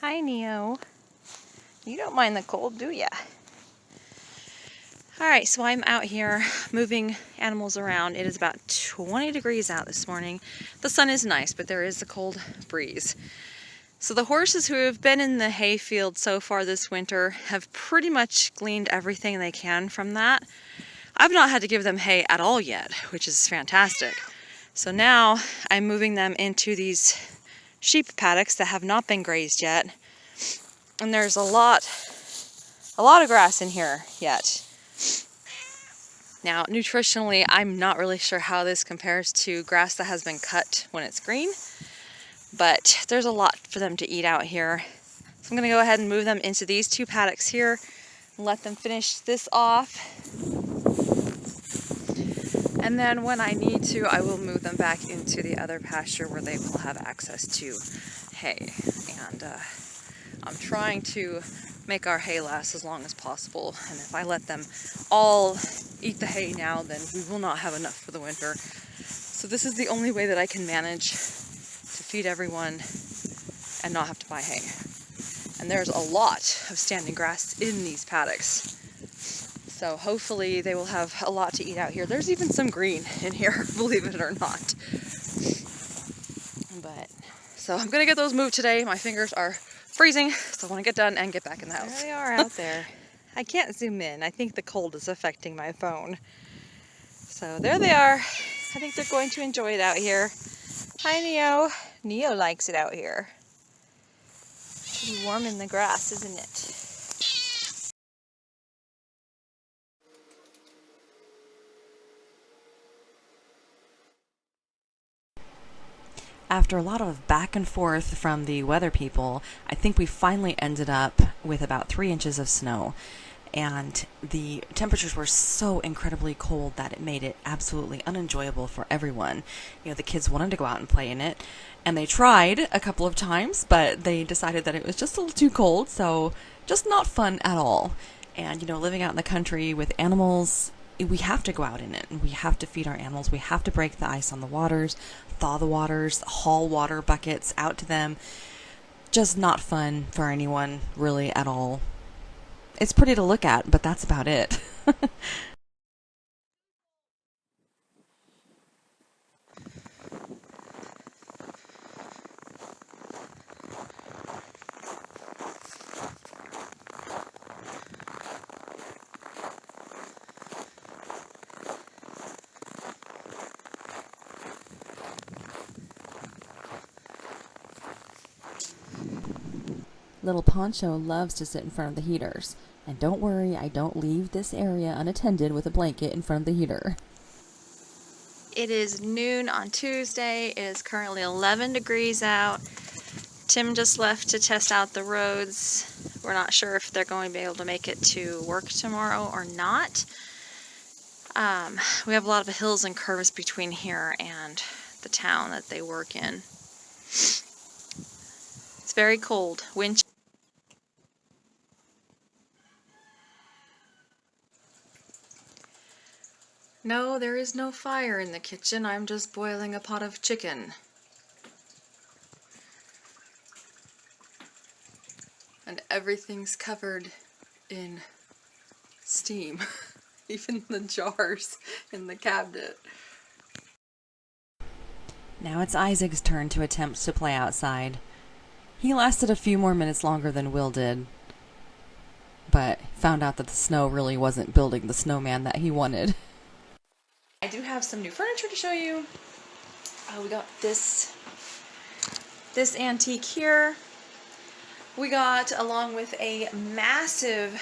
Hi, Neo. You don't mind the cold, do ya? Alright, so I'm out here moving animals around. It is about 20 degrees out this morning. The sun is nice, but there is a cold breeze. So the horses who have been in the hay field so far this winter have pretty much gleaned everything they can from that. I've not had to give them hay at all yet, which is fantastic. So now I'm moving them into these sheep paddocks that have not been grazed yet. And there's a lot of grass in here yet. Now, nutritionally, I'm not really sure how this compares to grass that has been cut when it's green, but there's a lot for them to eat out here. So I'm going to go ahead and move them into these two paddocks here and let them finish this off. And then when I need to, I will move them back into the other pasture where they will have access to hay. And I'm trying to make our hay last as long as possible. And if I let them all eat the hay now, then we will not have enough for the winter. So this is the only way that I can manage to feed everyone and not have to buy hay. And there's a lot of standing grass in these paddocks. So hopefully they will have a lot to eat out here. There's even some green in here, believe it or not. But so I'm gonna get those moved today. My fingers are freezing, so I want to get done and get back in the house. There they are out there. I can't zoom in. I think the cold is affecting my phone. So there they are. I think they're going to enjoy it out here. Hi, Neo. Neo likes it out here. Pretty warm in the grass, isn't it? After a lot of back and forth from the weather people, I think we finally ended up with about 3 inches of snow. And the temperatures were so incredibly cold that it made it absolutely unenjoyable for everyone. You know, the kids wanted to go out and play in it, and they tried a couple of times, but they decided that it was just a little too cold, so just not fun at all. And, you know, living out in the country with animals, we have to go out in it, and we have to feed our animals. We have to break the ice on the waters, thaw the waters, haul water buckets out to them. Just not fun for anyone, really, at all. It's pretty to look at, but that's about it. Little Poncho loves to sit in front of the heaters. And don't worry, I don't leave this area unattended with a blanket in front of the heater. It is noon on Tuesday. It is currently 11 degrees out. Tim just left to test out the roads. We're not sure if they're going to be able to make it to work tomorrow or not. We have a lot of hills and curves between here and the town that they work in. It's very cold. Wind. No, there is no fire in the kitchen. I'm just boiling a pot of chicken. And everything's covered in steam. Even the jars in the cabinet. Now it's Isaac's turn to attempt to play outside. He lasted a few more minutes longer than Will did, but found out that the snow really wasn't building the snowman that he wanted. I do have some new furniture to show you. We got this antique here. We got, along with a massive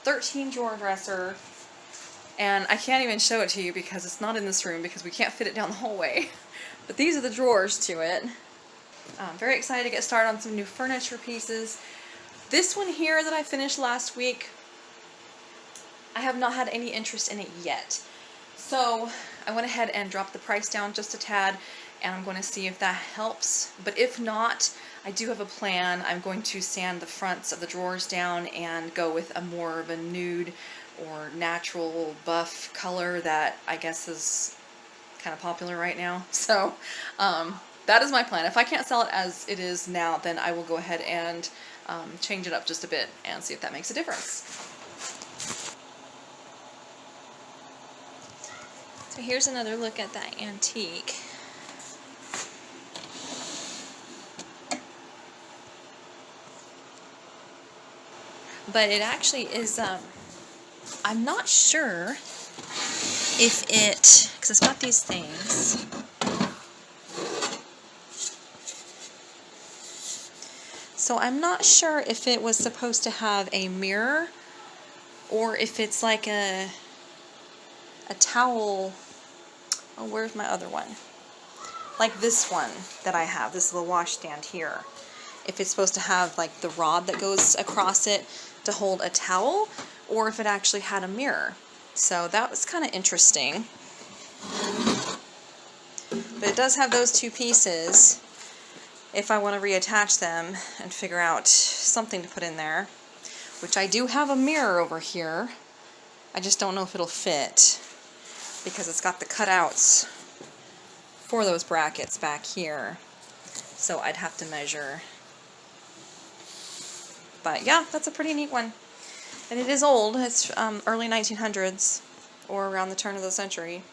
13-drawer dresser, and I can't even show it to you because it's not in this room because we can't fit it down the hallway. But these are the drawers to it. I'm very excited to get started on some new furniture pieces. This one here that I finished last week, I have not had any interest in it yet. So I went ahead and dropped the price down just a tad, and I'm going to see if that helps. But if not, I do have a plan. I'm going to sand the fronts of the drawers down and go with a more of a nude or natural buff color that I guess is kind of popular right now. So that is my plan. If I can't sell it as it is now, then I will go ahead and change it up just a bit and see if that makes a difference. So here's another look at that antique. But it actually is, I'm not sure if it, because it's got these things. So I'm not sure if it was supposed to have a mirror or if it's like a towel. Oh, where's my other one? Like this one that I have, this little washstand here. If it's supposed to have like the rod that goes across it to hold a towel, or if it actually had a mirror. So that was kind of interesting. But it does have those two pieces if I want to reattach them and figure out something to put in there. Which I do have a mirror over here. I just don't know if it'll fit because it's got the cutouts for those brackets back here. So I'd have to measure. But yeah, that's a pretty neat one. And it is old. It's early 1900s or around the turn of the century.